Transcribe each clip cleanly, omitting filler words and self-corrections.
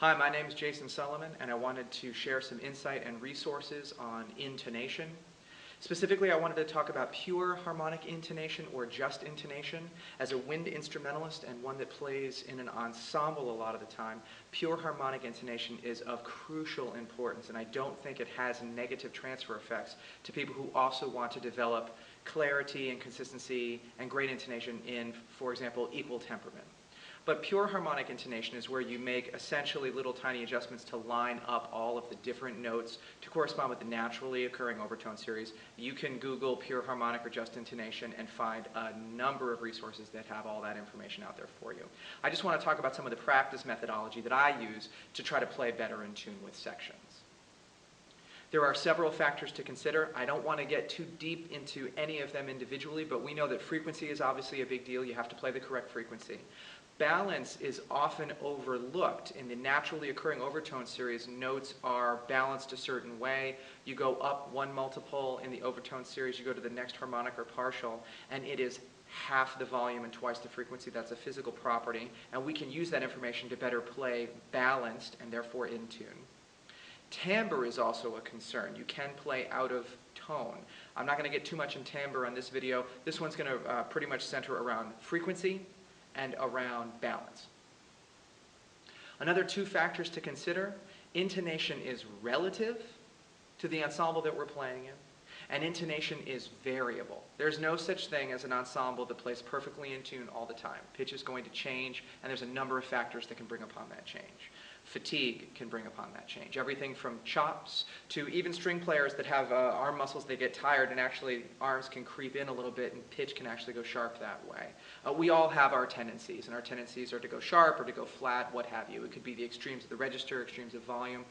Hi, my name is Jason Sulliman, and I wanted to share some insight and resources on intonation. Specifically, I wanted to talk about pure harmonic intonation or just intonation. As a wind instrumentalist and one that plays in an ensemble a lot of the time, pure harmonic intonation is of crucial importance, and I don't think it has negative transfer effects to people who also want to develop clarity and consistency and great intonation in, for example, equal temperament. But pure harmonic intonation is where you make essentially little tiny adjustments to line up all of the different notes to correspond with the naturally occurring overtone series. You can Google pure harmonic or just intonation and find a number of resources that have all that information out there for you. I just want to talk about some of the practice methodology that I use to try to play better in tune with sections. There are several factors to consider. I don't want to get too deep into any of them individually, but we know that frequency is obviously a big deal. You have to play the correct frequency. Balance is often overlooked. In the naturally occurring overtone series, notes are balanced a certain way. You go up one multiple in the overtone series, you go to the next harmonic or partial, and it is half the volume and twice the frequency. That's a physical property, and we can use that information to better play balanced and therefore in tune. Timbre is also a concern. You can play out of tone. I'm not going to get too much in timbre on this video. This one's going to pretty much center around frequency and around balance. Another two factors to consider: intonation is relative to the ensemble that we're playing in, and intonation is variable. There's no such thing as an ensemble that plays perfectly in tune all the time. Pitch is going to change, and there's a number of factors that can bring upon that change. Fatigue can bring upon that change. Everything from chops to even string players that have arm muscles, they get tired and actually arms can creep in a little bit and pitch can actually go sharp that way. We all have our tendencies, and our tendencies are to go sharp or to go flat, what have you. It could be the extremes of the register, extremes of volume.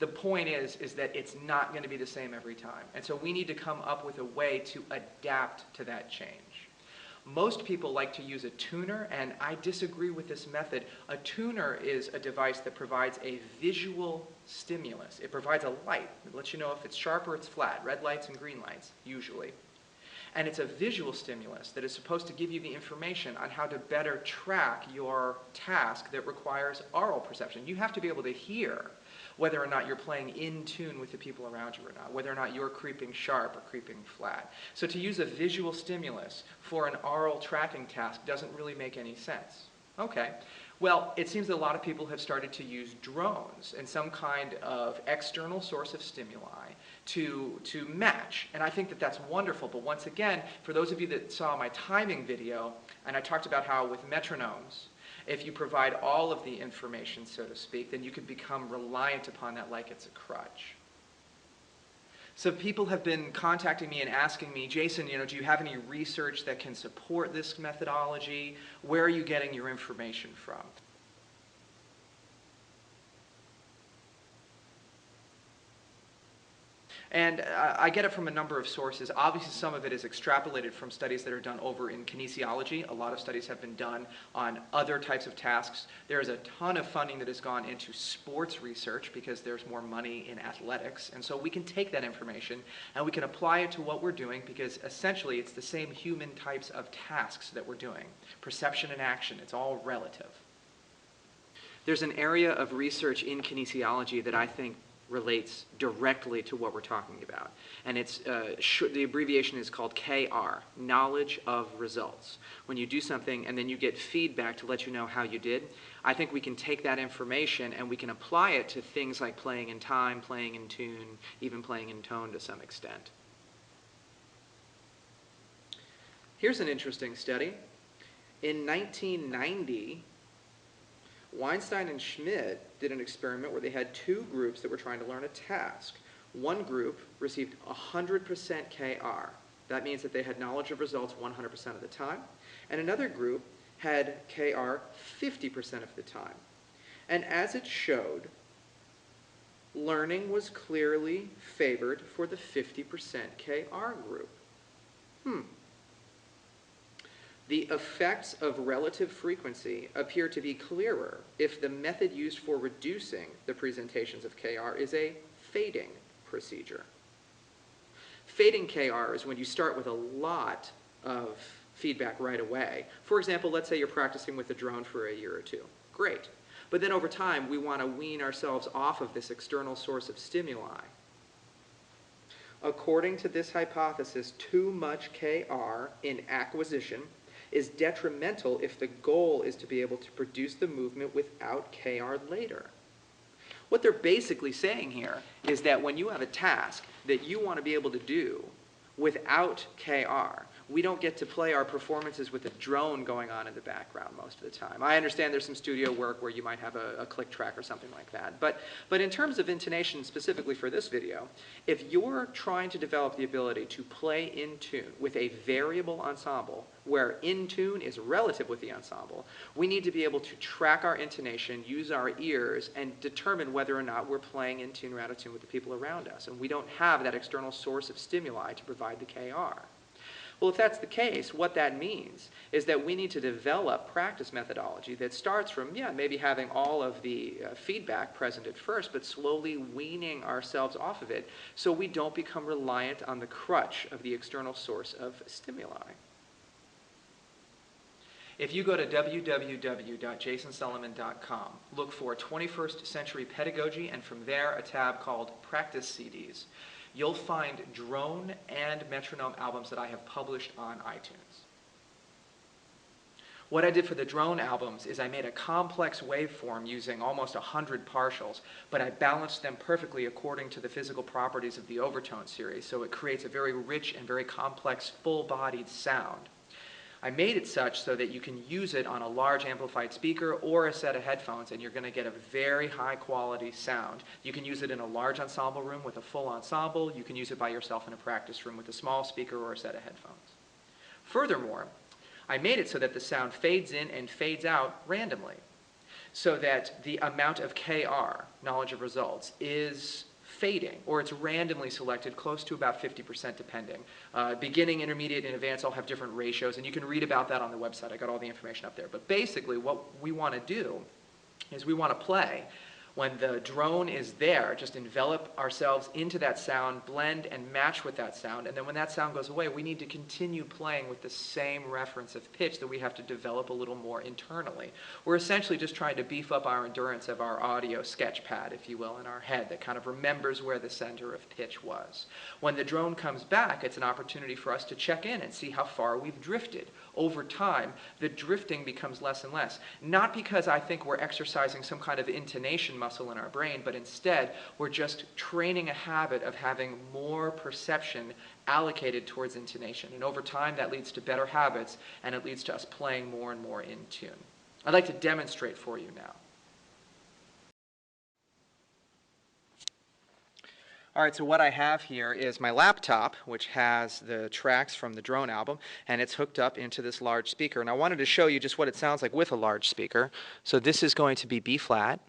The point is that it's not going to be the same every time. And so we need to come up with a way to adapt to that change. Most people like to use a tuner, and I disagree with this method. A tuner is a device that provides a visual stimulus. It provides a light. It lets you know if it's sharp or it's flat, red lights and green lights, usually. And it's a visual stimulus that is supposed to give you the information on how to better track your task that requires aural perception. You have to be able to hear whether or not you're playing in tune with the people around you or not, whether or not you're creeping sharp or creeping flat. So to use a visual stimulus for an aural tracking task doesn't really make any sense. Okay, well, it seems that a lot of people have started to use drones and some kind of external source of stimuli to match, and I think that that's wonderful. But once again, for those of you that saw my timing video, and I talked about how with metronomes, if you provide all of the information, so to speak, then you can become reliant upon that like it's a crutch. So people have been contacting me and asking me, Jason, do you have any research that can support this methodology? Where are you getting your information from? And I get it from a number of sources. Obviously, some of it is extrapolated from studies that are done over in kinesiology. A lot of studies have been done on other types of tasks. There is a ton of funding that has gone into sports research because there's more money in athletics. And so we can take that information and we can apply it to what we're doing, because essentially it's the same human types of tasks that we're doing. Perception and action, it's all relative. There's an area of research in kinesiology that I think relates directly to what we're talking about. And it's the abbreviation is called KR, knowledge of results. When you do something and then you get feedback to let you know how you did, I think we can take that information and we can apply it to things like playing in time, playing in tune, even playing in tone to some extent. Here's an interesting study. In 1990, Weinstein and Schmidt did an experiment where they had two groups that were trying to learn a task. One group received 100% KR. That means that they had knowledge of results 100% of the time. And another group had KR 50% of the time. And as it showed, learning was clearly favored for the 50% KR group. The effects of relative frequency appear to be clearer if the method used for reducing the presentations of KR is a fading procedure. Fading KR is when you start with a lot of feedback right away. For example, let's say you're practicing with a drone for a year or two. Great. But then over time, we want to wean ourselves off of this external source of stimuli. According to this hypothesis, too much Kr in acquisition is detrimental if the goal is to be able to produce the movement without Kr later. What they're basically saying here is that when you have a task that you want to be able to do without Kr, we don't get to play our performances with a drone going on in the background most of the time. I understand there's some studio work where you might have a click track or something like that. But in terms of intonation specifically for this video, if you're trying to develop the ability to play in tune with a variable ensemble where in tune is relative with the ensemble, we need to be able to track our intonation, use our ears, and determine whether or not we're playing in tune or out of tune with the people around us. And we don't have that external source of stimuli to provide the Kr. Well, if that's the case, what that means is that we need to develop practice methodology that starts from, maybe having all of the feedback present at first, but slowly weaning ourselves off of it so we don't become reliant on the crutch of the external source of stimuli. If you go to www.jasonsulliman.com, look for 21st Century Pedagogy, and from there a tab called Practice CDs, you'll find drone and metronome albums that I have published on iTunes. What I did for the drone albums is I made a complex waveform using almost 100 partials, but I balanced them perfectly according to the physical properties of the overtone series, so it creates a very rich and very complex, full-bodied sound. I made it such so that you can use it on a large amplified speaker or a set of headphones, and you're going to get a very high quality sound. You can use it in a large ensemble room with a full ensemble. You can use it by yourself in a practice room with a small speaker or a set of headphones. Furthermore, I made it so that the sound fades in and fades out randomly, so that the amount of Kr, knowledge of results, is fading, or it's randomly selected, close to about 50% depending. Beginning, intermediate, and advanced all have different ratios, and you can read about that on the website. I got all the information up there. But basically what we want to do is we want to play when the drone is there, just envelop ourselves into that sound, blend and match with that sound, and then when that sound goes away, we need to continue playing with the same reference of pitch that we have to develop a little more internally. We're essentially just trying to beef up our endurance of our audio sketch pad, if you will, in our head that kind of remembers where the center of pitch was. When the drone comes back, it's an opportunity for us to check in and see how far we've drifted. Over time, the drifting becomes less and less. Not because I think we're exercising some kind of intonation muscle in our brain, but instead we're just training a habit of having more perception allocated towards intonation. And over time that leads to better habits, and it leads to us playing more and more in tune. I'd like to demonstrate for you now. All right, so what I have here is my laptop, which has the tracks from the drone album, and it's hooked up into this large speaker. And I wanted to show you just what it sounds like with a large speaker. So this is going to be B flat.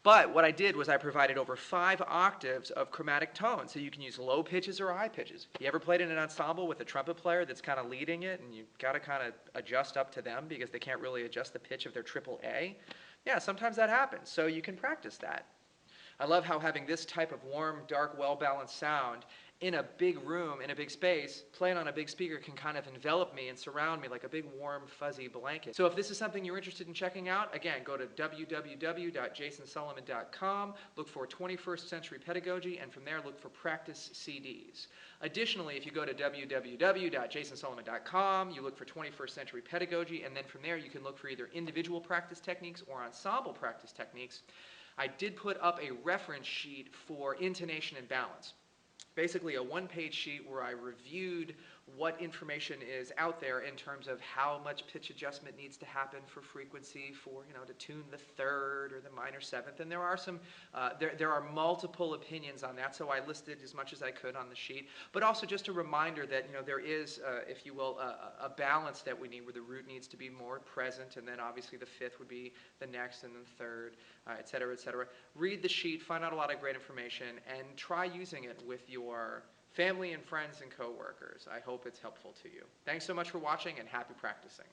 But what I did was I provided over 5 octaves of chromatic tone, so you can use low pitches or high pitches. You ever played in an ensemble with a trumpet player that's kind of leading it, and you've got to kind of adjust up to them because they can't really adjust the pitch of their triple A? Yeah, sometimes that happens, so you can practice that. I love how having this type of warm, dark, well-balanced sound in a big room, in a big space, playing on a big speaker can kind of envelop me and surround me like a big, warm, fuzzy blanket. So if this is something you're interested in checking out, again, go to www.jasonsulliman.com, look for 21st Century Pedagogy, and from there look for practice CDs. Additionally, if you go to www.jasonsulliman.com, you look for 21st Century Pedagogy, and then from there you can look for either individual practice techniques or ensemble practice techniques. I did put up a reference sheet for intonation and balance. Basically a one-page sheet where I reviewed what information is out there in terms of how much pitch adjustment needs to happen for frequency for, to tune the third or the minor seventh. And there are there are multiple opinions on that, so I listed as much as I could on the sheet. But also just a reminder that, there is, if you will, a balance that we need where the root needs to be more present, and then obviously the fifth would be the next, and then the third, et cetera, et cetera. Read the sheet, find out a lot of great information, and try using it with your family and friends and coworkers. I hope it's helpful to you. Thanks so much for watching, and happy practicing.